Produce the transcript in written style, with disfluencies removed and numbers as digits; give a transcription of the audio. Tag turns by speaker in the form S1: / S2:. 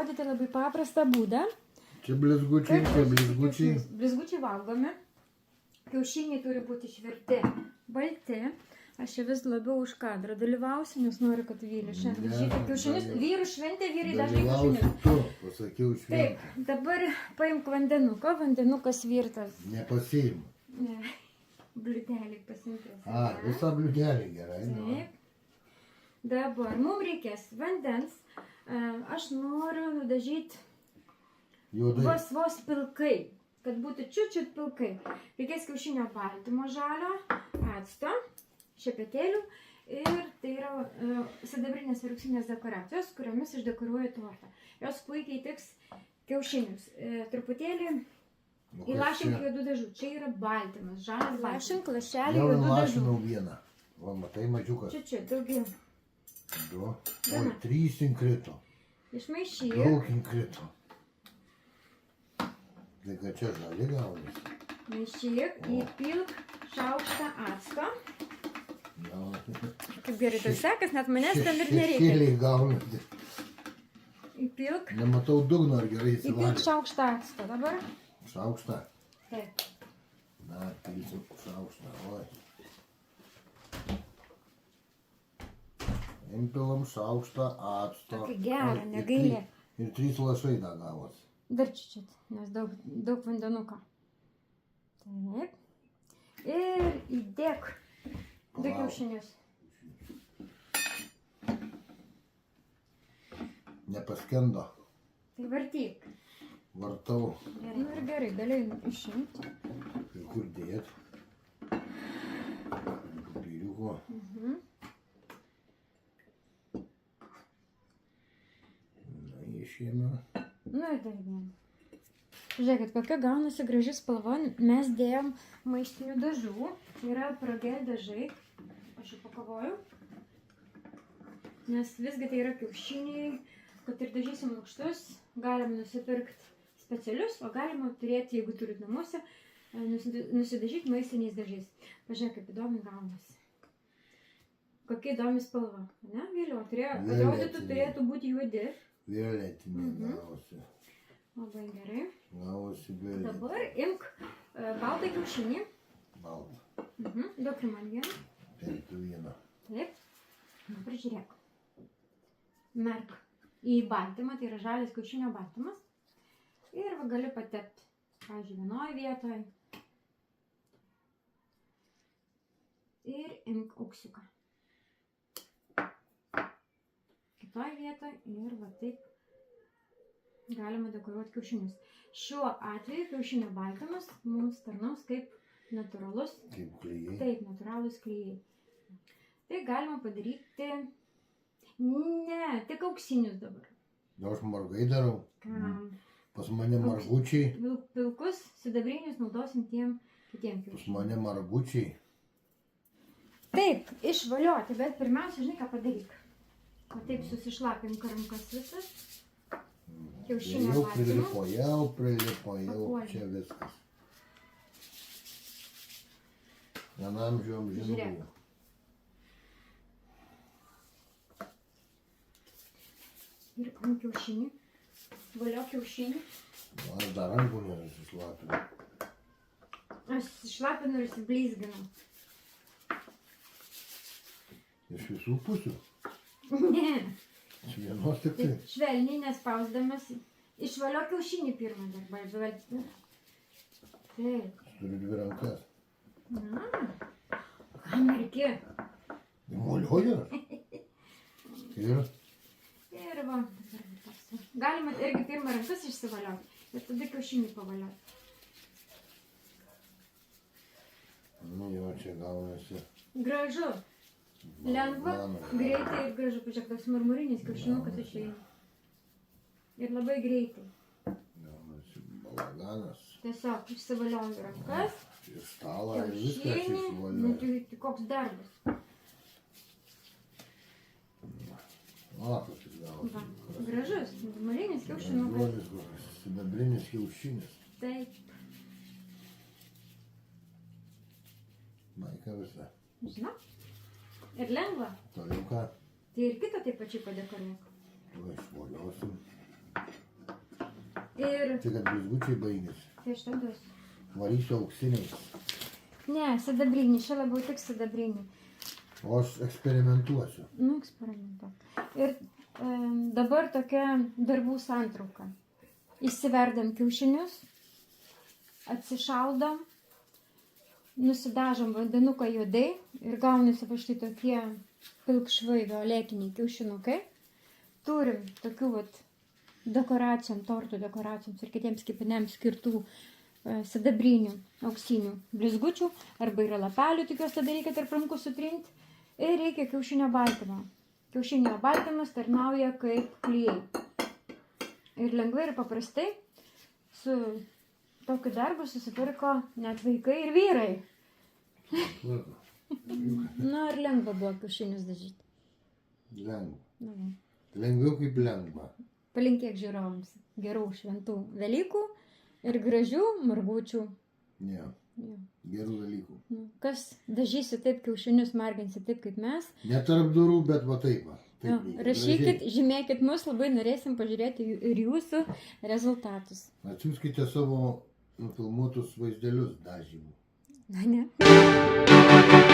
S1: parodyti labai paprastą būdą.
S2: Čia blizgučiai, čia blizgučiai.
S1: Blizgučiai valgomi. Kiaušiniai turi būti išvirti balti. Aš čia vis labiau už kadrą dalyvausiu, nes noriu, kad vyrai šiandien žydi kiaušinius. Vyrų šventė, vyrai dažnai kiaušinius.
S2: Dalyvausiu tu, pasakiau šventę.
S1: Taip, dabar paimk vandenuką, vandenukas virtas.
S2: Nepasiimu.
S1: Ne, bliūdelį pasimti.
S2: Visą bliūdelį gerai.
S1: Taip. Dabar mums reikės vandens. Aš noriu nudažyti vos pilkai, kad būtų čiut pilkai. Reikės kiaušinio baltymo žalio, acto, šepetėlių ir tai yra sidabrinės ir auksinės dekoracijos, kuriomis aš dekoruoju tortą. Jos puikiai tiks kiaušinius. Truputėlį įlašink juodų dažų. Čia yra baltymas, žalias lašink, lašelį
S2: Jau
S1: juodų dažų.
S2: lašinau vieną. Va, matai, mažiukas.
S1: Čia, daugiau.
S2: 2. Oi, 3 inkrito.
S1: Išmaišyk.
S2: Daug inkrito. Tai kad čia žali gaunasi.
S1: Maišyk, įpilk šaukštą acto. Kaip gerai tau sekas, net manęs ten ir nereikia.
S2: Šešėliai gaunasi.
S1: Įpilk.
S2: Nematau dugno, ar gerai
S1: Įpilk
S2: įsivalė.
S1: šaukštą acto dabar.
S2: Šaukštą.
S1: Taip.
S2: Na, pilsim šaukštą. Oi. Impilam šaukštą acto.
S1: Tokį gerą, negailė.
S2: Ir 3 lašai dar gavosi.
S1: Dar čiut, nes daug vandenuko. Taip. Ir įdėk 2 kiaušinius.
S2: Nepaskendo.
S1: Tai vartyk.
S2: Vartau.
S1: Gerai. Nu ir gerai, gali išimti.
S2: Ir kur dėt? Piriuko. Na, išėmė.
S1: Nu ir dar vieną. Žiūrėkit, kokia gaunasi graži spalva. Mes dėjom maistinių dažų. Yra pragel dažai. Aš jau pakavoju. Nes visgi tai yra kiaušiniai. Kad ir dažysim lukštus, galima nusipirkti specialius, o galima turėti, jeigu turit namuose, nusidažyti maistiniais dažais. Pažiūrėk, kaip įdomi gaunasi. Kokia įdomi spalva. Ne, vėliau. Atrodytų, turėtų būti juodi.
S2: Violetinė gavosi.
S1: Labai gerai.
S2: Gavosi violetinė.
S1: Dabar imk baltą kiaušinį.
S2: Baltą.
S1: Duok ir man vieną.
S2: Taip, tu vieną.
S1: Taip. Dabar žiūrėk. Merk į baltymą, tai yra žalias kiaušinio baltymas. Ir va gali patepti, pavyzdžiui, vienoje vietoje. Ir imk auksiuką. Kitoje vietoje ir va taip galima dekoruoti kiaušinius. Šiuo atveju kiaušinio baltymas mums tarnaus kaip natūralus.
S2: Kaip klijai.
S1: Taip, natūralūs klijai. Tai galima padaryti... Ne, tik auksinius dabar.
S2: Na, aš margai darau. Pas mane margučiai.
S1: Pilkus, sidabrinius naudosim tiem kitiem
S2: Pas
S1: kiaušiniam.
S2: mane margučiai.
S1: Taip, išvalioti, bet pirmiausia, žinai ką padaryk. O taip susišlapink rankas visas. Kiaušinio
S2: Jau
S1: baltymu.
S2: prilipo, čia viskas. Vienam žiūrėjom
S1: Žiūrėk.
S2: žinau.
S1: Ir ant kiaušinį. Valio kiaušinį.
S2: Aš dar rankų nesusišlapinu.
S1: Aš išlapinu ir įsiblizginu.
S2: Iš visų pusių.
S1: Ne.
S2: Iš vienos tik tai.
S1: Švelniai nespausdamas. Išvalio kiaušinį pirmą dar. Taip.
S2: Aš turiu 2 rankas.
S1: Na. Ką merki?
S2: Molioju. Ir
S1: Ir va. Galima irgi pirmą rankas išsivalioti. Ir tada kiaušinį pavalioti.
S2: nu jo čia gaunasi.
S1: Gražu. Lengva, greitai ir gražu. Pažiūrėk, toks marmurinis kiaušinukas išeina. Ir labai greitai.
S2: Gaunasi balaganas.
S1: Tiesiog išsivalioju rankas.
S2: Ir stalą, ir viskas
S1: Kiaušinį. Nu,
S2: išsivalioja.
S1: tai koks darbas.
S2: O, kas jis
S1: Va,
S2: gavosi.
S1: gražus, marmurinis kiaušinukas.
S2: Gražuolis, koks sidabrinis kiaušinis.
S1: Taip,
S2: Maika visa.
S1: žinau. Ir lengva.
S2: Toliau ką?
S1: Tai ir kitą taip pačiai padekoruok.
S2: Tuo išvoliosim.
S1: Ir
S2: Čia kad blizgučiai baigėsi.
S1: tai aš tau duosiu.
S2: Varysiu auksiniais.
S1: Ne, sidabrinį, čia labiau tik sidabrinį.
S2: O aš eksperimentuosiu.
S1: Nu, eksperimentuok. Ir dabar tokia darbų santrauka. Įsiverdam kiaušinius, atsišaldam, nusidažom vandenuką juodai ir gaunasi va štai tokie pilkšvai violetiniai kiaušinukai. Turim tokių vat dekoracijom, tortų dekoracijoms ir kitiems kepiniams skirtų sidabrinių, auksinių blizgučių, arba yra lapelių, tik juos tada reikia tarp rankų sutrinti. Ir reikia kiaušinio baltymo. Kiaušinio baltymas tarnauja kaip klijai. Ir lengvai ir paprastai su tokiu darbu susitvarko net vaikai ir vyrai. Na, ar lengva buvo kiaušinius dažyti?
S2: Lengva.
S1: Na, va.
S2: Lengviau kaip lengva.
S1: Palinkėk žiūrovams gerų šventų Velykų ir gražių margučių.
S2: Ne.
S1: Jo.
S2: Gerų dalykų.
S1: Nu, kas dažysi taip kiaušinius, marginsi taip kaip mes.
S2: Ne tarp durų, bet va taip va. Taip
S1: Jo,
S2: reikia.
S1: rašykit,
S2: Gražiai.
S1: žymėkit mus, labai norėsim pažiūrėti ir jūsų rezultatus.
S2: Atsiųskite savo nufilmuotus vaizdelius dažymų.
S1: Na, ne.